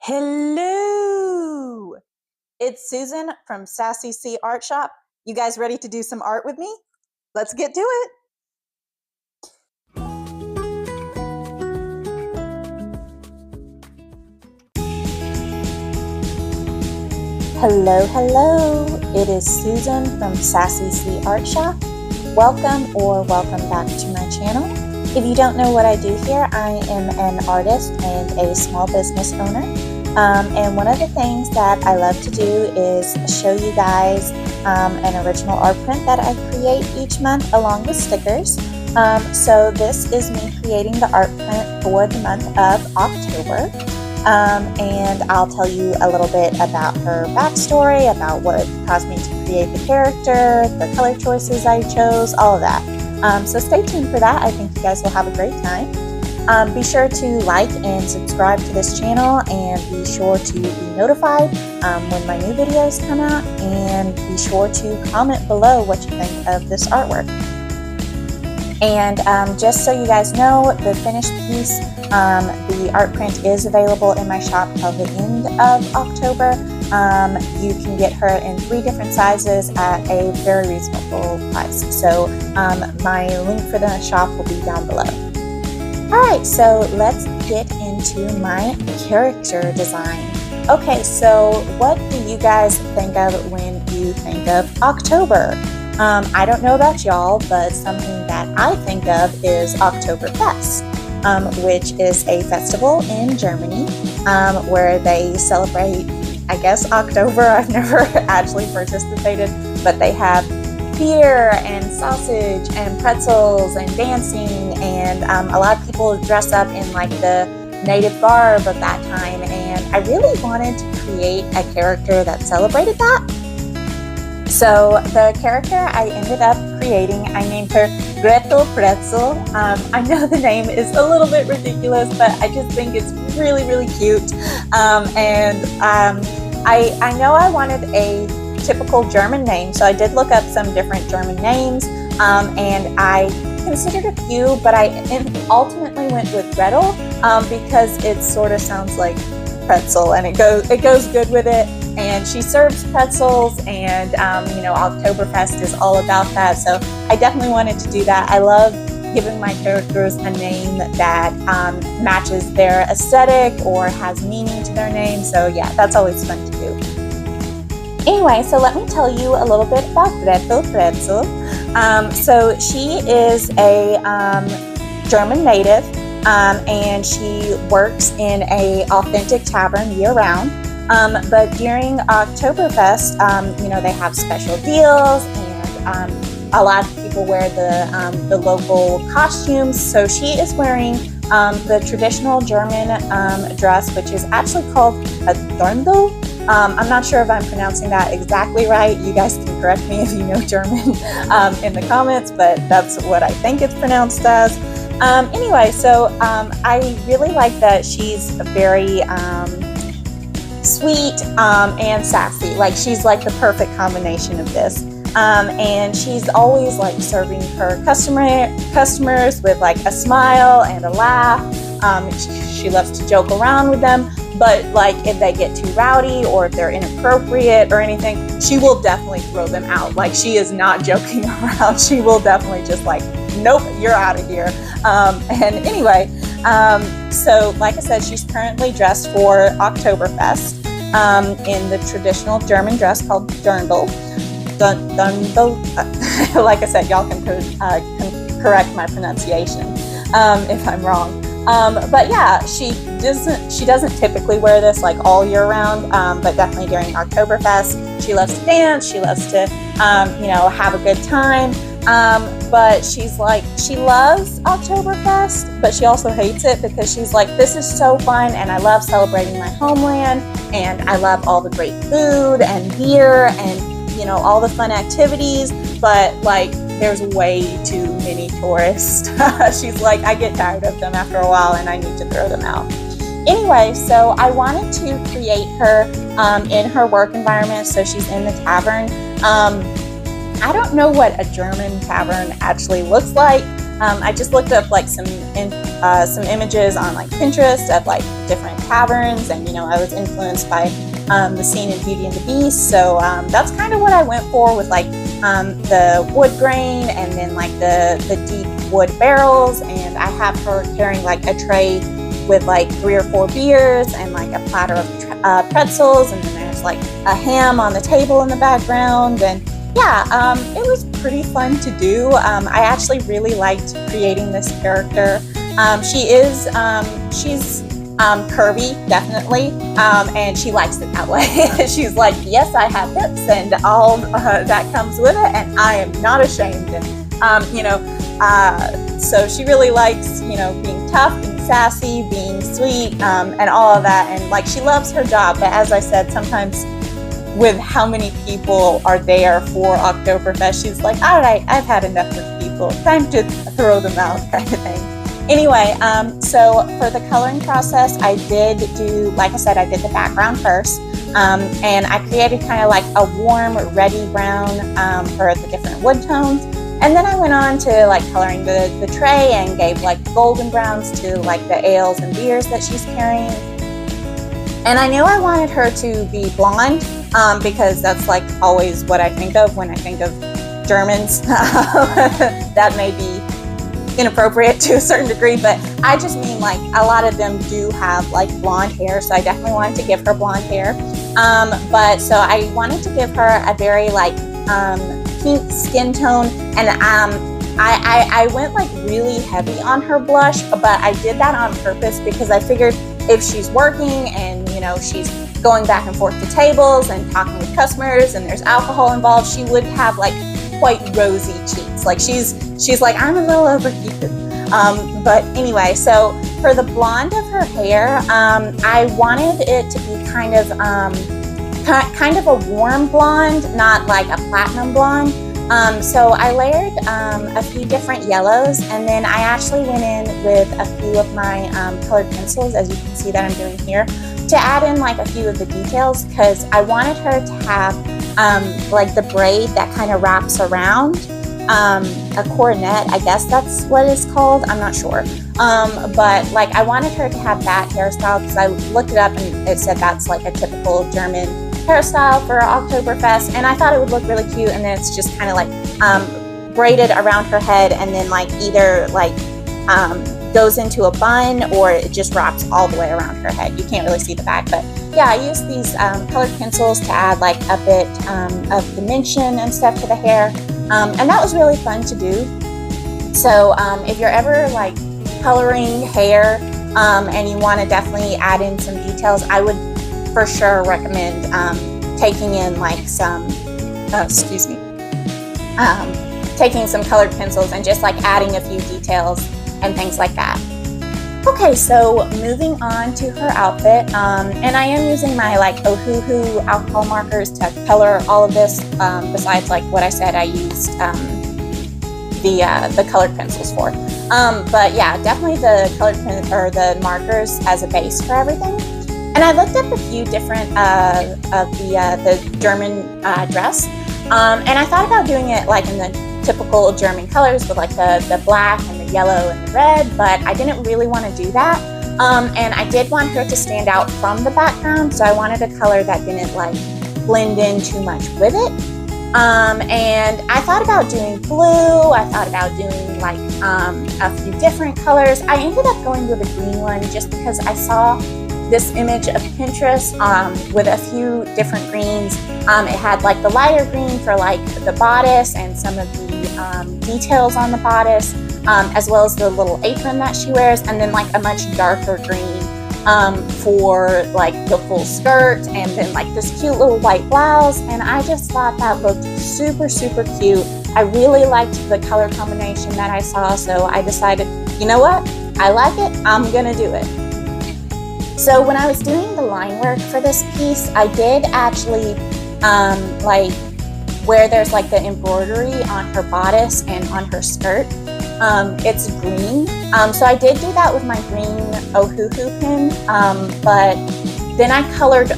Hello! It's Susan from Sassy C Art Shop. You guys ready to do some art with me? Let's get to it. Hello. It is Susan from Sassy C Art Shop. Welcome back to my channel. If you don't know what I do here, I am an artist and a small business owner. And one of the things that I love to do is show you guys an original art print that I create each month along with stickers. So this is me creating the art print for the month of October. And I'll tell you a little bit about her backstory, about what caused me to create the character, the color choices I chose, all of that. So stay tuned for that. I think you guys will have a great time. Be sure to like and subscribe to this channel, and be sure to be notified when my new videos come out, and be sure to comment below what you think of this artwork. And just so you guys know, the finished piece, the art print is available in my shop till the end of October. You can get her in 3 different sizes at a very reasonable price. So my link for the shop will be down below. Alright, so let's get into my character design. Okay, so what do you guys think of when you think of October? I don't know about y'all, but something that I think of is Oktoberfest, which is a festival in Germany where they celebrate, I guess, October. I've never actually participated, but they have beer and sausage and pretzels and dancing, and a lot of people dress up in like the native garb of that time, and I really wanted to create a character that celebrated that. So the character I ended up creating, I named her Gretel Pretzel. I know the name is a little bit ridiculous, but I just think it's really cute. I know I wanted a typical German name, so I did look up some different German names, and I considered a few, but I ultimately went with Gretel because it sort of sounds like pretzel, and it goes good with it. And she serves pretzels, and you know, Oktoberfest is all about that, so I definitely wanted to do that. I love giving my characters a name that matches their aesthetic or has meaning to their name, so yeah, that's always fun to do. Anyway, so let me tell you a little bit about Gretel Pretzel. So she is a German native, and she works in an authentic tavern year-round. But during Oktoberfest, you know, they have special deals, and a lot of people wear the local costumes. So she is wearing the traditional German dress, which is actually called a dirndl. I'm not sure if I'm pronouncing that exactly right. You guys can correct me if you know German in the comments, but that's what I think it's pronounced as. Anyway, so I really like that she's very sweet and sassy. Like, she's like the perfect combination of this. And she's always like serving her customers with like a smile and a laugh. She loves to joke around with them, but like if they get too rowdy or if they're inappropriate or anything, she will definitely throw them out. Like, she is not joking around. She will definitely just like, nope, you're out of here. And anyway, so like I said, she's currently dressed for Oktoberfest in the traditional German dress called dirndl. Like I said, y'all can correct my pronunciation if I'm wrong. But yeah, she doesn't typically wear this like all year round, but definitely during Oktoberfest. She loves to dance. She loves to you know, have a good time. But she's like, she loves Oktoberfest, but she also hates it because she's like, this is so fun, and I love celebrating my homeland, and I love all the great food and beer and, you know, all the fun activities, but like, there's way too many tourists. She's like, I get tired of them after a while, and I need to throw them out. Anyway, so I wanted to create her in her work environment, so she's in the tavern. I don't know what a German tavern actually looks like, I just looked up like some images on like Pinterest of like different taverns, and I was influenced by the scene in Beauty and the Beast. So that's kind of what I went for, with like the wood grain and then like the deep wood barrels. And I have her carrying like a tray with like 3 or 4 beers and like a platter of pretzels, and then there's like a ham on the table in the background. And yeah, it was pretty fun to do. I actually really liked creating this character. She's curvy, definitely, and she likes it that way. She's like, yes, I have hips and all that comes with it, and I am not ashamed. And so she really likes being tough, being sassy, being sweet, and all of that. And like, she loves her job, but as I said, sometimes with how many people are there for Oktoberfest, she's like, all right, I've had enough of people, time to throw them out, kind of thing. Anyway, so for the coloring process, I did do, like I said, I did the background first, and I created kind of like a warm, reddy brown for the different wood tones. And then I went on to like coloring the tray and gave like golden browns to like the ales and beers that she's carrying. And I knew I wanted her to be blonde, because that's like always what I think of when I think of Germans. That may be inappropriate to a certain degree, but I just mean like a lot of them do have like blonde hair, so I definitely wanted to give her blonde hair. But so I wanted to give her a very like pink skin tone, and I went like really heavy on her blush, but I did that on purpose because I figured if she's working and she's going back and forth to tables and talking with customers and there's alcohol involved, she would have like quite rosy cheeks. Like she's like, I'm a little overheated. But anyway, so for the blonde of her hair, I wanted it to be kind of a warm blonde, not like a platinum blonde. So I layered a few different yellows, and then I actually went in with a few of my colored pencils, as you can see that I'm doing here, to add in like a few of the details, because I wanted her to have like the braid that kind of wraps around, a coronet, I guess that's what it's called, I'm not sure. But like I wanted her to have that hairstyle, because I looked it up and it said that's like a typical German hairstyle for Oktoberfest, and I thought it would look really cute. And then it's just kind of like braided around her head, and then like either like goes into a bun, or it just wraps all the way around her head. You can't really see the back, but yeah, I used these colored pencils to add like a bit of dimension and stuff to the hair, and that was really fun to do. So if you're ever like coloring hair and you want to definitely add in some details, I would for sure recommend taking in like some, taking some colored pencils and just like adding a few details and things like that. Okay, so moving on to her outfit, and I am using my like Ohuhu alcohol markers to color all of this, besides like what I said I used the colored pencils for. But yeah, definitely the colored the markers as a base for everything. And I looked up a few different of the German dress, and I thought about doing it like in the typical German colors with like the black and the yellow and the red, but I didn't really want to do that. And I did want her to stand out from the background, so I wanted a color that didn't like blend in too much with it. And I thought about doing blue, I thought about doing like a few different colors. I ended up going with a green one just because I saw this image of Pinterest with a few different greens. It had like the lighter green for like the bodice and some of the details on the bodice, as well as the little apron that she wears, and then like a much darker green for like the full skirt, and then like this cute little white blouse. And I just thought that looked super, super cute. I really liked the color combination that I saw, so I decided, you know what? I like it, I'm gonna do it. So when I was doing the line work for this piece, I did actually like where there's like the embroidery on her bodice and on her skirt, it's green. So I did do that with my green Ohuhu pin, but then I colored,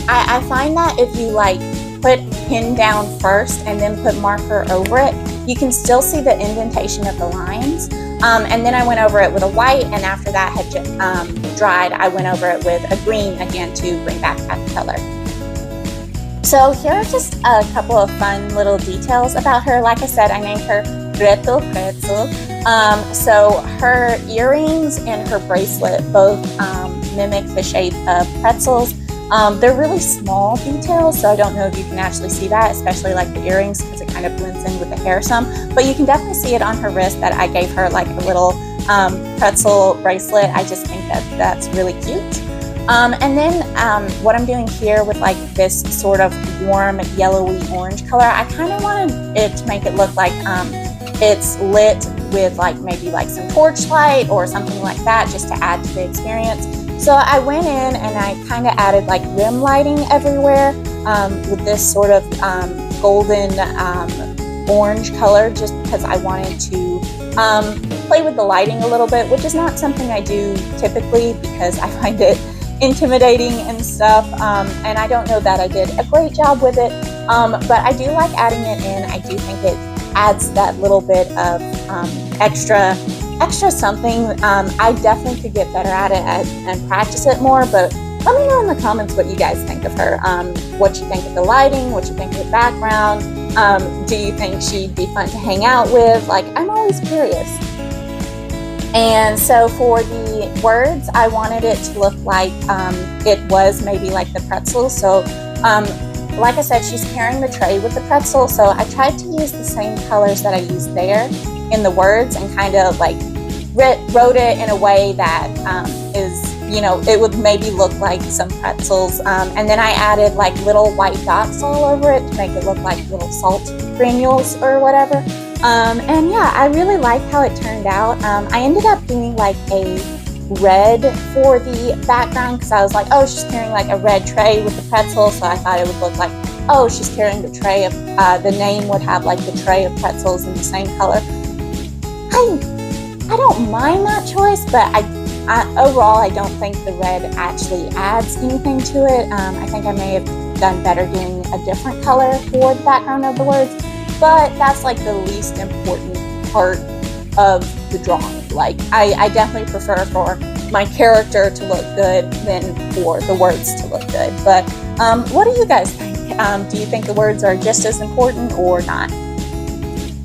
I find that if you like put pin down first and then put marker over it, you can still see the indentation of the lines. And then I went over it with a white, and after that had dried, I went over it with a green again to bring back that color. So here are just a couple of fun little details about her. Like I said, I named her Gretel Pretzel. So her earrings and her bracelet both mimic the shape of pretzels. They're really small details, so I don't know if you can actually see that, especially like the earrings, because it kind of blends in with the hair some. But you can definitely see it on her wrist that I gave her like a little pretzel bracelet. I just think that that's really cute. And then what I'm doing here with like this sort of warm yellowy orange color, I kind of wanted it to make it look like it's lit with like maybe like some torchlight or something like that, just to add to the experience. So I went in and I kind of added like rim lighting everywhere with this sort of golden orange color, just because I wanted to play with the lighting a little bit, which is not something I do typically because I find it intimidating and stuff, and I don't know that I did a great job with it, but I do like adding it in. I do think it adds that little bit of extra something. I definitely could get better at it and practice it more, but let me know in the comments what you guys think of her, what you think of the lighting, what you think of the background. Do you think she'd be fun to hang out with? Like, I'm always curious. And so for the words, I wanted it to look like it was maybe like the pretzel. So like I said, she's carrying the tray with the pretzel. So I tried to use the same colors that I used there in the words and kind of like wrote it in a way that is, you know, it would maybe look like some pretzels. And then I added like little white dots all over it to make it look like little salt granules or whatever. And yeah, I really like how it turned out. I ended up doing like a red for the background because I was like, oh, she's carrying like a red tray with the pretzel, so I thought it would look like, oh, she's carrying the tray of, the name would have like the tray of pretzels in the same color. I don't mind that choice, but overall, I don't think the red actually adds anything to it. I think I may have done better doing a different color for the background of the words. But that's like the least important part of the drawing. Like, I definitely prefer for my character to look good than for the words to look good. But what do you guys think? Do you think the words are just as important or not?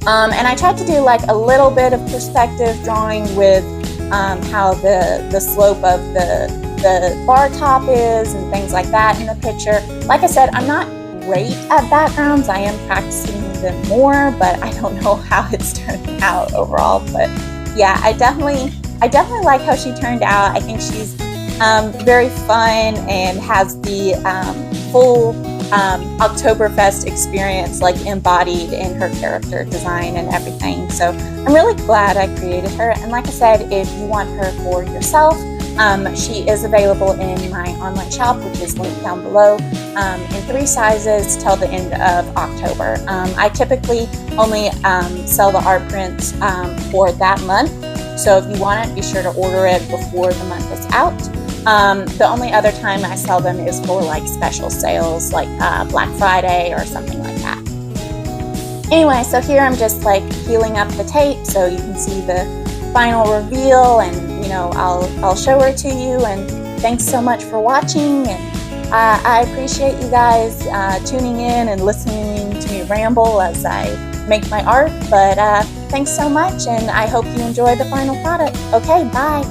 And I tried to do like a little bit of perspective drawing with how the slope of the bar top is and things like that in the picture. Like I said, I'm not great at backgrounds. I am practicing them more, but I don't know how it's turning out overall. But yeah, I definitely like how she turned out. I think she's very fun and has the full Oktoberfest experience like embodied in her character design and everything. So I'm really glad I created her. And like I said, if you want her for yourself, she is available in my online shop, which is linked down below, in 3 sizes till the end of October. I typically only sell the art prints for that month. So if you want it, be sure to order it before the month is out. The only other time I sell them is for like special sales, like Black Friday or something like that. Anyway, so here I'm just like peeling up the tape so you can see the final reveal, and you know, I'll show her to you. And thanks so much for watching, and I appreciate you guys tuning in and listening to me ramble as I make my art. But thanks so much, and I hope you enjoy the final product. Okay, bye.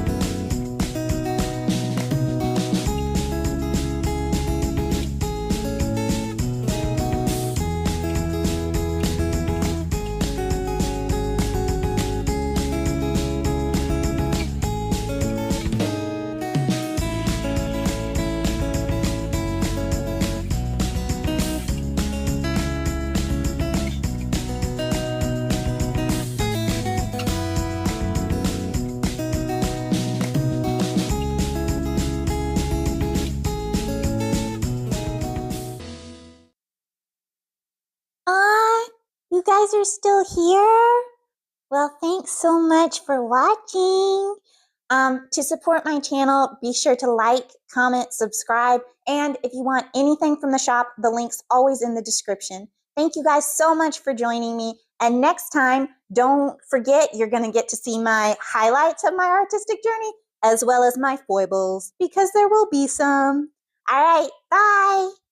You guys are still here? Well, thanks so much for watching. To support my channel, be sure to like, comment, subscribe, and if you want anything from the shop, the link's always in the description. Thank you guys so much for joining me, And next time, don't forget, you're going to get to see my highlights of my artistic journey as well as my foibles, because there will be some. All right, bye.